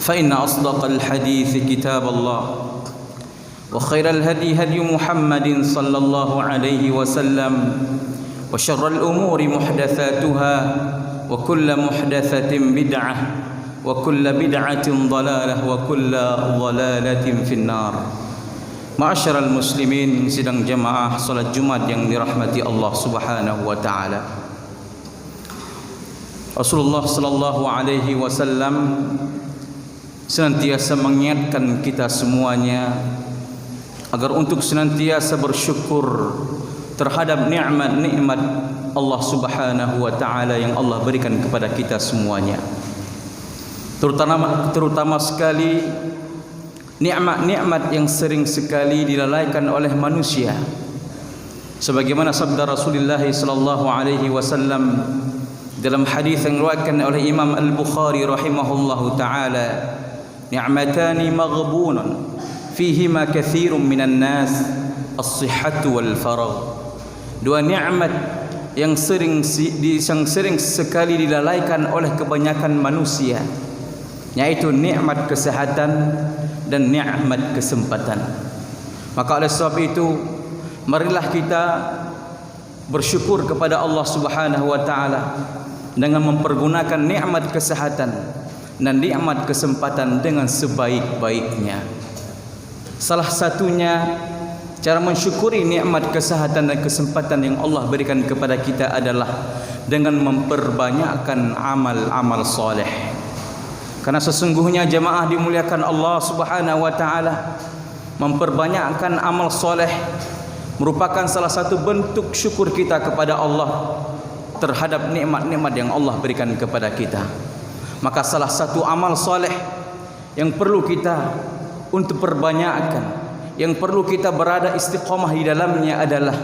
فإن أصدق الحديث كتاب الله وخير الهدي هدي محمد صلى الله عليه وسلم وشر الأمور محدثاتها وكل محدثة بدعة وكل بدعة ضلالة وكل ضلالة في النار. Ma'asyiral muslimin, sidang jamaah salat Jumat yang dirahmati Allah Subhanahu wa taala. Rasulullah sallallahu alaihi wasallam senantiasa mengingatkan kita semuanya agar untuk senantiasa bersyukur terhadap nikmat-nikmat Allah Subhanahu wa taala yang Allah berikan kepada kita semuanya. Terutama sekali nikmat-nikmat yang sering sekali dilalaikan oleh manusia. Sebagaimana sabda Rasulullah sallallahu alaihi wasallam dalam hadis yang diriwayatkan oleh Imam Al-Bukhari rahimahullahu taala, ni'matani maghbunun fihima katsirun minan nas as-sihhatu wal faragh. Dua nikmat yang sering sekali dilalaikan oleh kebanyakan manusia, yaitu nikmat kesehatan dan nikmat kesempatan. Maka oleh sebab itu, marilah kita bersyukur kepada Allah Subhanahu wa taala dengan mempergunakan nikmat kesehatan dan nikmat kesempatan dengan sebaik-baiknya. Salah satunya cara mensyukuri nikmat kesehatan dan kesempatan yang Allah berikan kepada kita adalah dengan memperbanyakkan amal-amal soleh. Karena sesungguhnya jemaah dimuliakan Allah Subhanahu wa taala, memperbanyakkan amal soleh merupakan salah satu bentuk syukur kita kepada Allah terhadap nikmat-nikmat yang Allah berikan kepada kita. Maka salah satu amal soleh yang perlu kita untuk perbanyakkan, yang perlu kita berada istiqamah di dalamnya adalah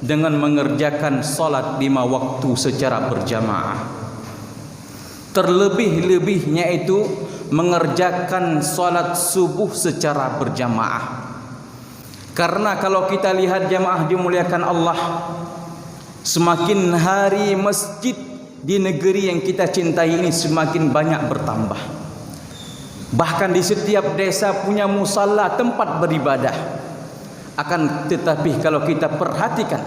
dengan mengerjakan salat 5 waktu secara berjamaah. Terlebih-lebihnya itu mengerjakan salat subuh secara berjamaah. Karena kalau kita lihat jamaah dimuliakan Allah, semakin hari masjid di negeri yang kita cintai ini semakin banyak bertambah. Bahkan di setiap desa punya musalla, tempat beribadah. Akan tetapi kalau kita perhatikan,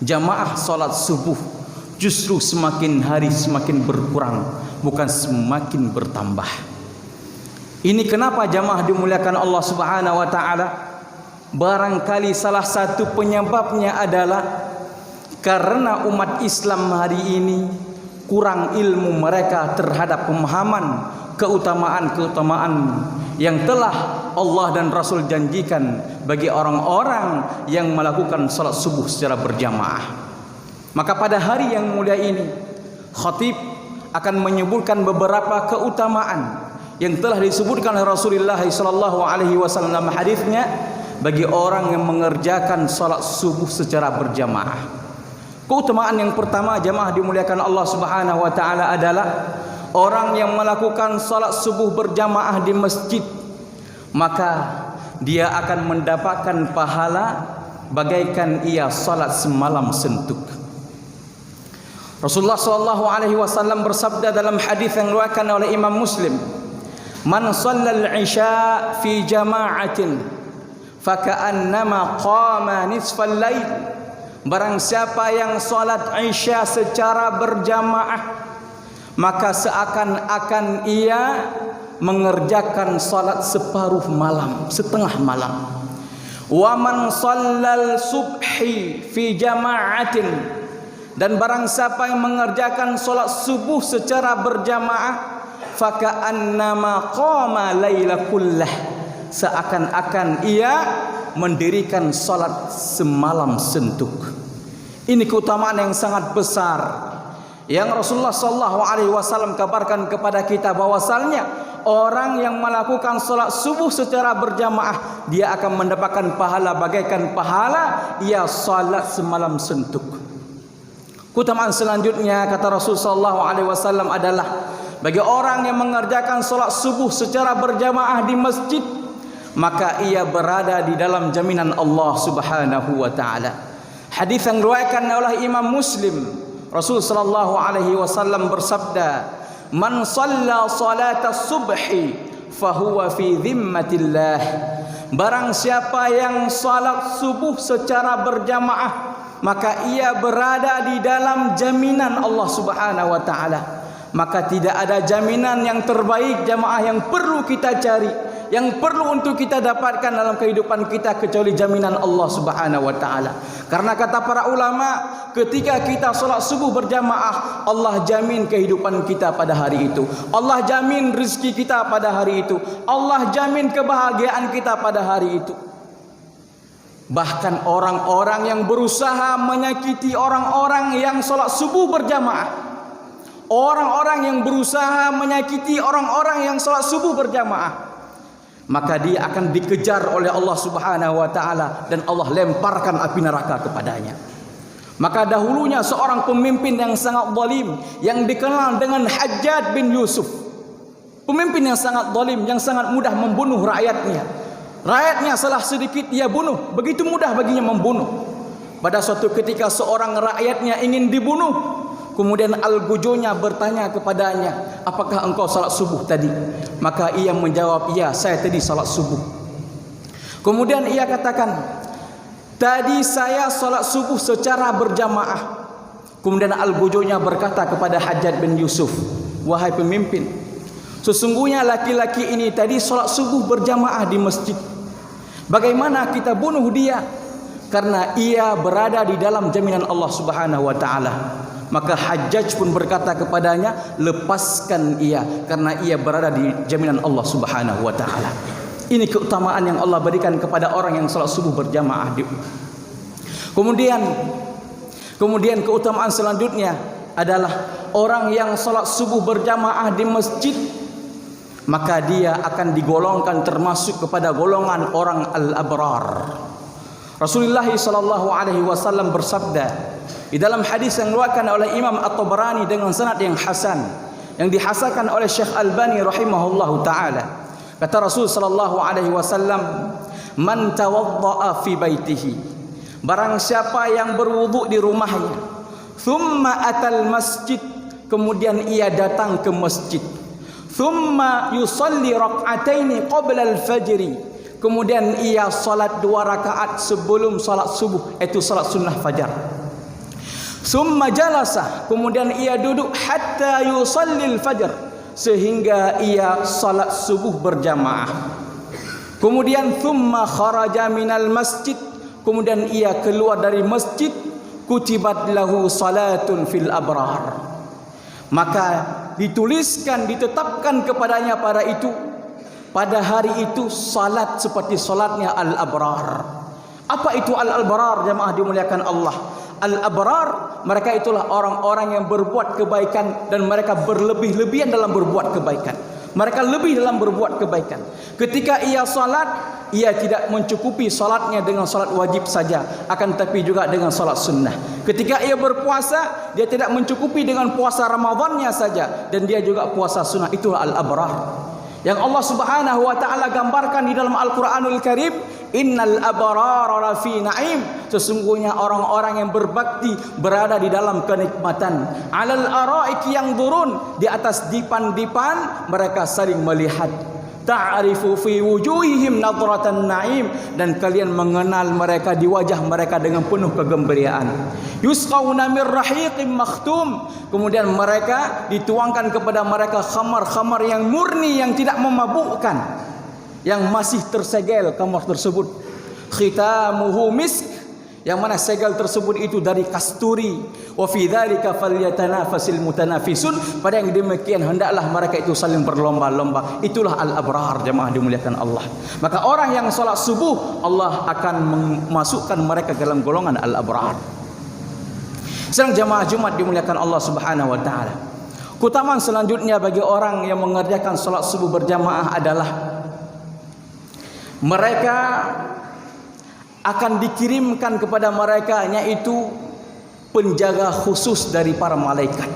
jamaah salat subuh justru semakin hari semakin berkurang, bukan semakin bertambah. Ini kenapa jamaah dimuliakan Allah Subhanahu wa taala? Barangkali salah satu penyebabnya adalah karena umat Islam hari ini kurang ilmu mereka terhadap pemahaman keutamaan-keutamaan yang telah Allah dan Rasul janjikan bagi orang-orang yang melakukan salat subuh secara berjamaah. Maka pada hari yang mulia ini, khatib akan menyebutkan beberapa keutamaan yang telah disebutkan oleh Rasulullah sallallahu alaihi wasallam dalam hadisnya bagi orang yang mengerjakan salat subuh secara berjamaah. Keutamaan yang pertama jamaah dimuliakan Allah Subhanahu wa taala adalah orang yang melakukan salat subuh berjamaah di masjid, maka dia akan mendapatkan pahala bagaikan ia salat semalam suntuk. Rasulullah sallallahu alaihi wasallam bersabda dalam hadis yang diriwayatkan oleh Imam Muslim, "Man shallal isya fi jama'atin faka'annama qama nisfal lail." Barang siapa yang salat isya secara berjamaah, maka seakan-akan ia mengerjakan salat separuh malam, setengah malam. Wa man shallal subhi fi jama'atin, dan barang siapa yang mengerjakan salat subuh secara berjamaah, faka'annama qama laila kullah, seakan-akan ia mendirikan salat semalam suntuk. Ini keutamaan yang sangat besar yang Rasulullah sallallahu alaihi wasallam kabarkan kepada kita bahwasalnya orang yang melakukan salat subuh secara berjamaah dia akan mendapatkan pahala bagaikan pahala ia salat semalam suntuk. Keutamaan selanjutnya kata Rasul sallallahu alaihi wasallam adalah bagi orang yang mengerjakan salat subuh secara berjamaah di masjid, maka ia berada di dalam jaminan Allah Subhanahu wa taala. Hadis yang diriwayatkan oleh Imam Muslim, Rasul sallallahu alaihi wasallam bersabda, man shalla salata subhi fahuwa fi dhimmatillah. Barang siapa yang salat subuh secara berjamaah, maka ia berada di dalam jaminan Allah Subhanahu wa taala. Maka tidak ada jaminan yang terbaik jamaah yang perlu kita cari, yang perlu untuk kita dapatkan dalam kehidupan kita kecuali jaminan Allah Subhanahu wa taala. Karena kata para ulama, ketika kita salat subuh berjamaah, Allah jamin kehidupan kita pada hari itu. Allah jamin rezeki kita pada hari itu. Allah jamin kebahagiaan kita pada hari itu. Bahkan orang-orang yang berusaha menyakiti orang-orang yang salat subuh berjamaah, orang-orang yang berusaha menyakiti orang-orang yang salat subuh berjamaah, maka dia akan dikejar oleh Allah Subhanahu wa taala dan Allah lemparkan api neraka kepadanya. Maka dahulunya seorang pemimpin yang sangat zalim yang dikenal dengan Hajjaj bin Yusuf, pemimpin yang sangat zalim, yang sangat mudah membunuh rakyatnya. Rakyatnya salah sedikit dia bunuh, begitu mudah baginya membunuh. Pada suatu ketika seorang rakyatnya ingin dibunuh, kemudian Al-Gujonya bertanya kepadanya, apakah engkau salat subuh tadi? Maka ia menjawab, ya, saya tadi salat subuh. Kemudian ia katakan, tadi saya salat subuh secara berjamaah. Kemudian Al-Gujonya berkata kepada Hajjaj bin Yusuf, wahai pemimpin, sesungguhnya laki-laki ini tadi salat subuh berjamaah di masjid. Bagaimana kita bunuh dia? Karena ia berada di dalam jaminan Allah Subhanahu wa taala. Maka Hajjaj pun berkata kepadanya, lepaskan ia, karena ia berada di jaminan Allah Subhanahu wa taala. Ini keutamaan yang Allah berikan kepada orang yang salat subuh berjamaah. Kemudian keutamaan selanjutnya adalah orang yang salat subuh berjamaah di masjid, maka dia akan digolongkan termasuk kepada golongan orang al-abrar. Rasulullah sallallahu alaihi wasallam bersabda di dalam hadis yang diriwayatkan oleh Imam At-Tabarani dengan sanad yang hasan, yang dihasankan oleh Syekh Albani rahimahullahu taala. Kata Rasul sallallahu alaihi wasallam, "Man tawaddaa fi baitihi." Barang siapa yang berwudu di rumahnya, thumma atal masjid, kemudian ia datang ke masjid, thumma yusalli rak'ataini qabla al-fajr, kemudian ia salat 2 rakaat sebelum salat subuh, itu salat sunnah fajar. Summa jalasa, kemudian ia duduk hatta yusallil fajr, sehingga ia salat subuh berjamaah. Kemudian thumma kharaja minal masjid, kemudian ia keluar dari masjid, kutibat lahu salatun fil abrar, maka dituliskan, ditetapkan kepadanya pada hari itu salat seperti salatnya al-abrar. Apa itu al-abrar jemaah dimuliakan Allah? Al-abrar, mereka itulah orang-orang yang berbuat kebaikan dan mereka berlebih-lebihan dalam berbuat kebaikan. Mereka lebih dalam berbuat kebaikan. Ketika ia salat, ia tidak mencukupi salatnya dengan salat wajib saja, akan tetapi juga dengan salat sunnah. Ketika ia berpuasa, dia tidak mencukupi dengan puasa Ramadannya saja, dan dia juga puasa sunnah. Itulah al-abrar yang Allah Subhanahu wa taala gambarkan di dalam Al-Qur'anul Karim, innal abrara lafi na'im, sesungguhnya orang-orang yang berbakti berada di dalam kenikmatan. Alal araik yang durun, di atas dipan-dipan mereka saling melihat. Ta'rifu fi wujuhihim nadratan na'im, dan kalian mengenal mereka di wajah mereka dengan penuh kegembiraan. Yusqauna mir rahiqim makhtum, kemudian mereka dituangkan kepada mereka khamar-khamar yang murni, yang tidak memabukkan, yang masih tersegel khamar tersebut. Khitamuhu misk, yang mana segel tersebut itu dari kasturi. Wa fi dzalika falyatanafasil mutanafisun, pada yang demikian hendaklah mereka itu saling berlomba-lomba. Itulah al-abrar jemaah dimuliakan Allah. Maka orang yang salat subuh, Allah akan memasukkan mereka dalam golongan al-abrar. Sedang jemaah Jumat dimuliakan Allah Subhanahu wa taala. Keutamaan selanjutnya bagi orang yang mengerjakan salat subuh berjamaah adalah mereka akan dikirimkan kepada mereka, yaitu penjaga khusus dari para malaikat.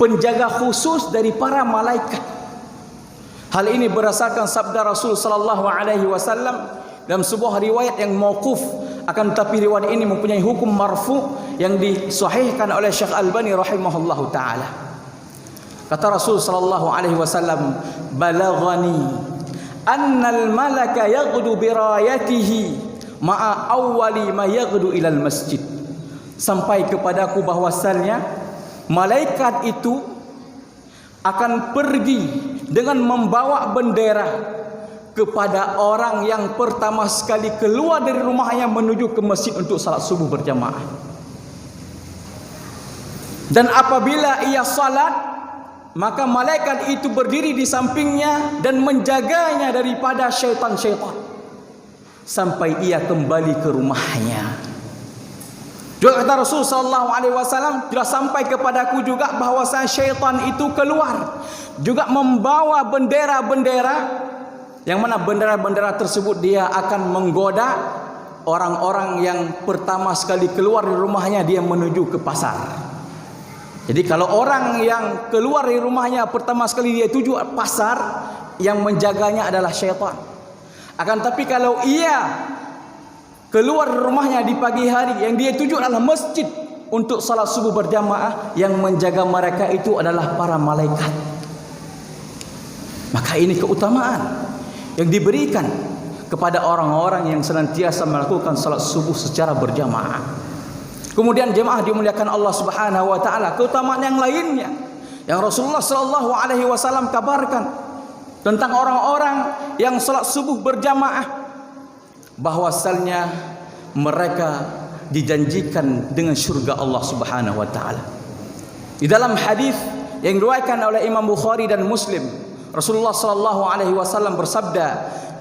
Penjaga khusus dari para malaikat. Hal ini berdasarkan sabda Rasul sallallahu alaihi wasallam dalam sebuah riwayat yang mauquf, akan tetapi riwayat ini mempunyai hukum marfu yang disahihkan oleh Syekh Albani rahimahullahu taala. Kata Rasul sallallahu alaihi wasallam, "Balaghani annal malaka yaghdu bi rayatihi ma'a awwali ma yaghdu ilal masjid." Sampai kepadaku bahwasannya malaikat itu akan pergi dengan membawa bendera kepada orang yang pertama sekali keluar dari rumahnya menuju ke masjid untuk salat subuh berjamaah. Dan apabila ia salat, maka malaikat itu berdiri di sampingnya dan menjaganya daripada syaitan-syaitan sampai ia kembali ke rumahnya. Juga kata Rasul sallallahu alaihi wasallam, telah sampai kepadaku juga bahwasanya syaitan itu keluar juga membawa bendera-bendera, yang mana bendera-bendera tersebut dia akan menggoda orang-orang yang pertama sekali keluar dari rumahnya, dia menuju ke pasar. Jadi kalau orang yang keluar dari rumahnya pertama sekali dia tuju pasar, yang menjaganya adalah syaitan. Akan tapi kalau ia keluar dari rumahnya di pagi hari, yang dia tuju adalah masjid untuk salat subuh berjamaah, yang menjaga mereka itu adalah para malaikat. Maka ini keutamaan yang diberikan kepada orang-orang yang senantiasa melakukan salat subuh secara berjamaah. Kemudian jemaah dimuliakan Allah Subhanahu wa taala, keutamaan yang lainnya yang Rasulullah sallallahu alaihi wasallam kabarkan tentang orang-orang yang salat subuh berjamaah, bahwasannya mereka dijanjikan dengan surga Allah Subhanahu wa taala. Di dalam hadis yang diriwayatkan oleh Imam Bukhari dan Muslim, Rasulullah sallallahu alaihi wasallam bersabda,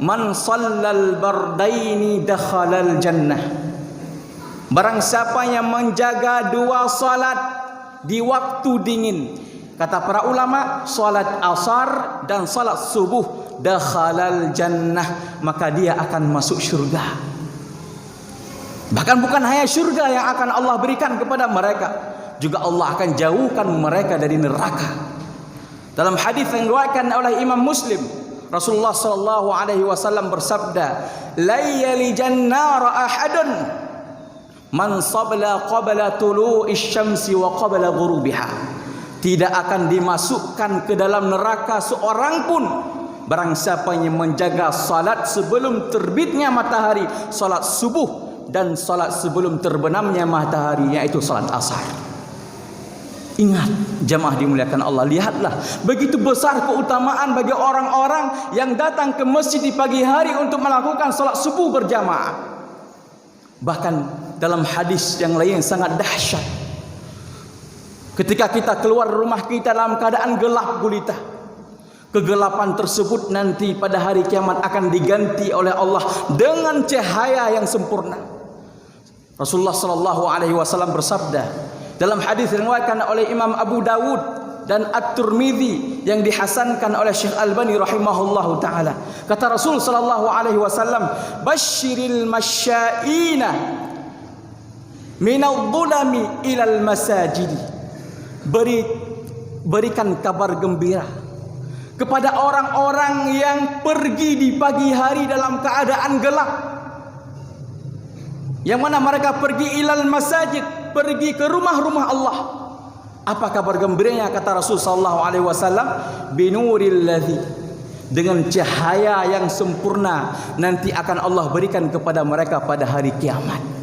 "Man shallal bardaini dakhalal jannah." Barang siapa yang menjaga dua salat di waktu dingin, kata para ulama, salat asar dan salat subuh, dakhalal jannah, maka dia akan masuk syurga. Bahkan bukan hanya syurga yang akan Allah berikan kepada mereka, juga Allah akan jauhkan mereka dari neraka. Dalam hadis yang diriwayatkan oleh Imam Muslim, Rasulullah sallallahu alaihi wasallam bersabda, "La yalijan nar ahadun man sabla qabla tulu'isy syamsi wa qabla ghurubiha." Tidak akan dimasukkan ke dalam neraka seorang pun barang siapa yang menjaga salat sebelum terbitnya matahari, salat subuh, dan salat sebelum terbenamnya matahari, yaitu salat asar. Ingat jamaah dimuliakan Allah, lihatlah begitu besar keutamaan bagi orang-orang yang datang ke masjid di pagi hari untuk melakukan salat subuh berjamaah. Bahkan dalam hadis yang lain sangat dahsyat, ketika kita keluar rumah kita dalam keadaan gelap gulita, kegelapan tersebut nanti pada hari kiamat akan diganti oleh Allah dengan cahaya yang sempurna. Rasulullah sallallahu alaihi wasallam bersabda dalam hadis yang diriwayatkan oleh Imam Abu Dawud dan At-Tirmidzi yang dihasankan oleh Syekh Albani rahimahullahu taala, kata Rasul sallallahu alaihi wasallam, "Basyiril masyaina minadh dhulami ilal masajid." Berikan kabar gembira kepada orang-orang yang pergi di pagi hari dalam keadaan gelap, yang mana mereka pergi ilal masajid, pergi ke rumah-rumah Allah. Apa kabar gembiranya? Kata Rasul sallallahu alaihi wasallam, binuril ladzi, dengan cahaya yang sempurna nanti akan Allah berikan kepada mereka pada hari kiamat.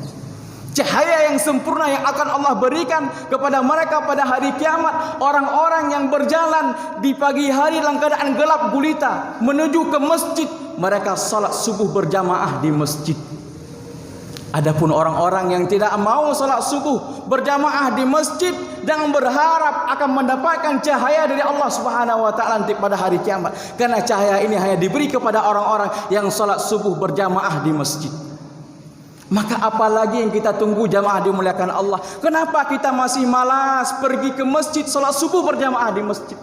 Cahaya yang sempurna yang akan Allah berikan kepada mereka pada hari kiamat. Orang-orang yang berjalan di pagi hari dalam keadaan gelap gulita menuju ke masjid, mereka salat subuh berjamaah di masjid. Adapun orang-orang yang tidak mau salat subuh berjamaah di masjid dan berharap akan mendapatkan cahaya dari Allah Subhanahu wa taala nanti pada hari kiamat, karena cahaya ini hanya diberi kepada orang-orang yang salat subuh berjamaah di masjid. Maka apalagi yang kita tunggu jamaah dimuliakan Allah? Kenapa kita masih malas pergi ke masjid salat subuh berjamaah di masjid?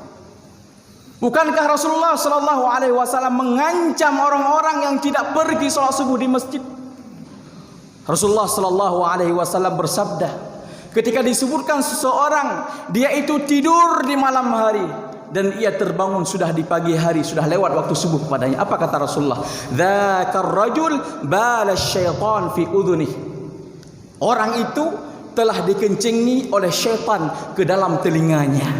Bukankah Rasulullah sallallahu alaihi wasallam mengancam orang-orang yang tidak pergi salat subuh di masjid? Rasulullah sallallahu alaihi wasallam bersabda, ketika disebutkan seseorang dia itu tidur di malam hari dan ia terbangun sudah di pagi hari, sudah lewat waktu subuh kepadanya, apa kata Rasulullah? Dzakar rajul bala syaitan fi udhunih. Orang itu telah dikencingi oleh syaitan ke dalam telinganya.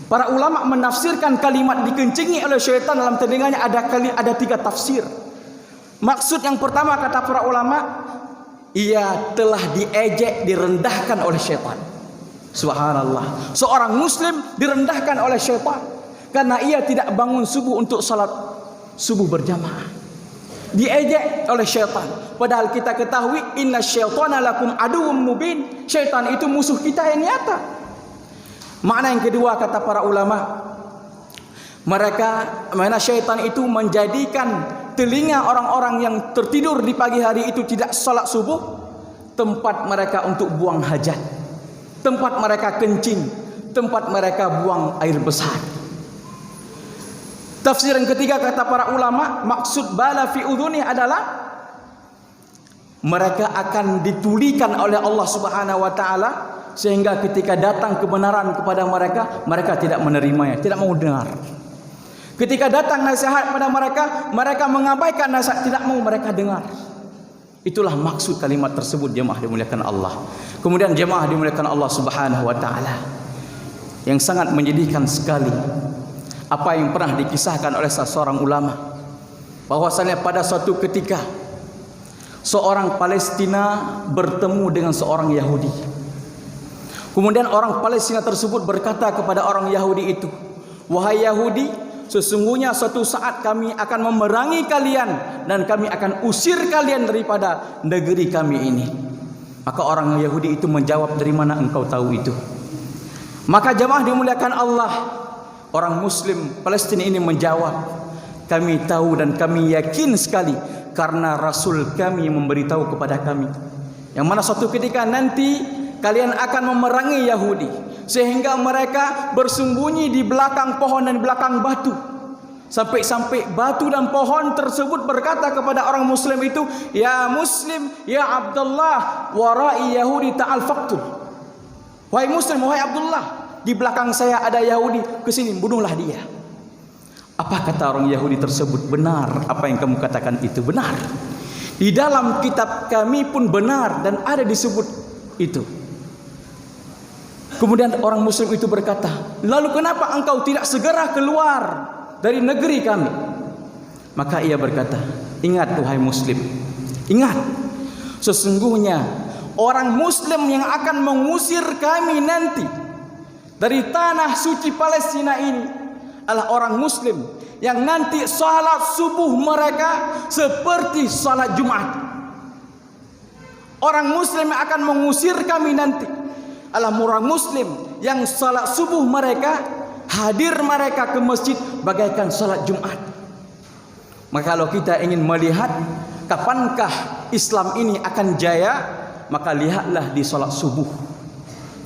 Para ulama menafsirkan kalimat dikencingi oleh syaitan dalam telinganya ada 3 tafsir. Maksud yang pertama kata para ulama, ia telah diejek, direndahkan oleh syaitan. Subhanallah. Seorang muslim direndahkan oleh syaitan karena ia tidak bangun subuh untuk salat subuh berjamaah. Diejek oleh syaitan. Padahal kita ketahui inna syaitana lakum aduwwum mubin. Syaitan itu musuh kita yang nyata. Makna yang kedua kata para ulama, mana syaitan itu menjadikan telinga orang-orang yang tertidur di pagi hari itu tidak salat subuh tempat mereka untuk buang hajat, tempat mereka kencing, tempat mereka buang air besar. Tafsir yang ketiga kata para ulama, maksud bala fi udhuni adalah mereka akan ditulikan oleh Allah Subhanahu wa taala sehingga ketika datang kebenaran kepada mereka, mereka tidak menerimanya, tidak mau dengar. Ketika datang nasihat pada mereka, mereka mengabaikan nasihat, tidak mau mereka dengar. Itulah maksud kalimat tersebut, jemaah dimuliakan Allah. Kemudian jemaah dimuliakan Allah Subhanahu wa taala, yang sangat menyedihkan sekali apa yang pernah dikisahkan oleh seorang ulama, bahwasanya pada suatu ketika seorang Palestina bertemu dengan seorang Yahudi. Kemudian orang Palestina tersebut berkata kepada orang Yahudi itu, "Wahai Yahudi, sesungguhnya suatu saat kami akan memerangi kalian dan kami akan usir kalian daripada negeri kami ini." Maka orang Yahudi itu menjawab, "Dari mana engkau tahu itu?" Maka jemaah dimuliakan Allah, orang Muslim Palestina ini menjawab, "Kami tahu dan kami yakin sekali karena Rasul kami memberitahu kepada kami, yang mana suatu ketika nanti kalian akan memerangi Yahudi sehingga mereka bersembunyi di belakang pohon dan belakang batu. Sampai-sampai batu dan pohon tersebut berkata kepada orang Muslim itu, 'Ya Muslim, ya Abdullah, warai Yahudi ta'al faqtul.' Wahai Muslim, wahai Abdullah, di belakang saya ada Yahudi, kesini bunuhlah dia." Apa kata orang Yahudi tersebut? "Benar, apa yang kamu katakan itu benar. Di dalam kitab kami pun benar dan ada disebut itu." Kemudian orang Muslim itu berkata, "Lalu kenapa engkau tidak segera keluar dari negeri kami?" Maka ia berkata, "Ingat wahai Muslim, ingat, sesungguhnya orang Muslim yang akan mengusir kami nanti dari tanah suci Palestina ini adalah orang Muslim yang nanti salat subuh mereka seperti salat Jumat. Orang Muslim yang akan mengusir kami nanti adalah orang Muslim yang salat subuh mereka, hadir mereka ke masjid bagaikan salat Jumat." Maka kalau kita ingin melihat kapankah Islam ini akan jaya, maka lihatlah di salat subuh.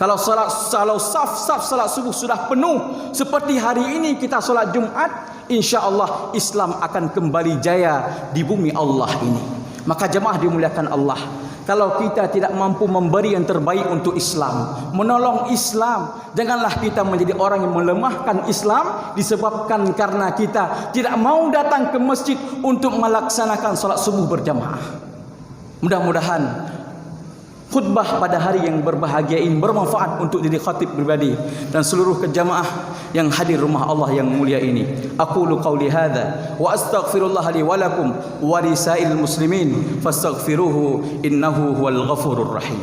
Kalau saf-saf salat subuh sudah penuh seperti hari ini kita salat Jumat, insya-Allah Islam akan kembali jaya di bumi Allah ini. Maka jemaah dimuliakan Allah, kalau kita tidak mampu memberi yang terbaik untuk Islam, menolong Islam, janganlah kita menjadi orang yang melemahkan Islam disebabkan karena kita tidak mau datang ke masjid untuk melaksanakan salat subuh berjamaah. Mudah-mudahan khutbah pada hari yang berbahagia ini bermanfaat untuk diri khatib pribadi dan seluruh kejamaah yang hadir rumah Allah yang mulia ini. Aqulu qauli hadza wa astaghfirullah li wa lakum wa lisail muslimin fastaghfiruhu innahu huwal ghafurur rahim.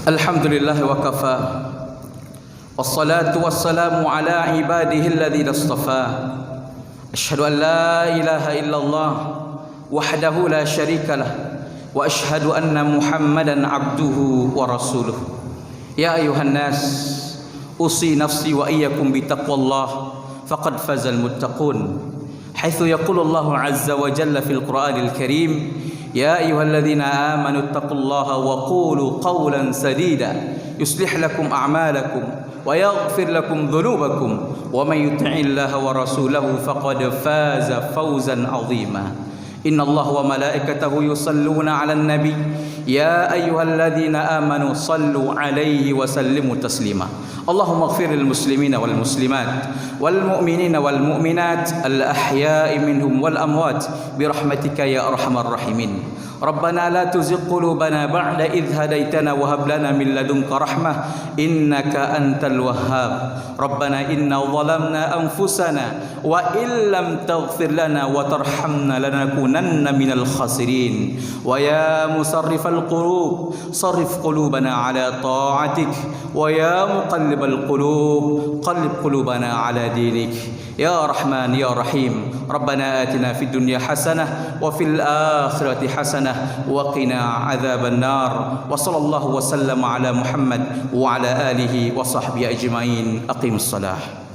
Alhamdulillah wa kafa, wassalatu wassalamu ala ibadihi alladhina istafa. Asyhadu an la ilaha illallah wahdahu la syarika lah wa asyhadu anna Muhammadan abduhu wa rasuluh. Ya ayuhan nas, usi nafsi wa iyyakum bi taqwallah faqad fazal muttaqun. Haitsu yaqulu Allah azza wa jalla fil Qur'anil Karim, ya ayyuhalladzina amanu taqullaha wa qulu qawlan sadida yuslih lakum a'malakum wa yaghfir lakum dhunubakum wa may yuti'illaha wa rasulahu faqad faza fawzan 'azima. إن الله وملائكته يصلون على النبي يا أيها الذين آمنوا صلوا عليه وسلموا تسليما اللهم اغفر للمسلمين والمسلمات والمؤمنين والمؤمنات الأحياء منهم والأموات برحمتك يا أرحم الراحمين ربنا لا تزغ قلوبنا بعد إذ هديتنا وهب لنا من لدنك رحمة إنك أنت الوهاب ربنا إنا ظلمنا أنفسنا وإن لم تغفر لنا وترحمنا لنكونن من الخاسرين ويا مصرف القلوب صرف قلوبنا على طاعتك ويا مقلب القلوب قلب قلوبنا على دينك يا رحمن يا رحيم ربنا آتنا في الدنيا حسنة وفي الآخرة حسنة وقنا عذاب النار وصلى الله وسلم على محمد وعلى آله وصحبه أجمعين أقيموا الصلاة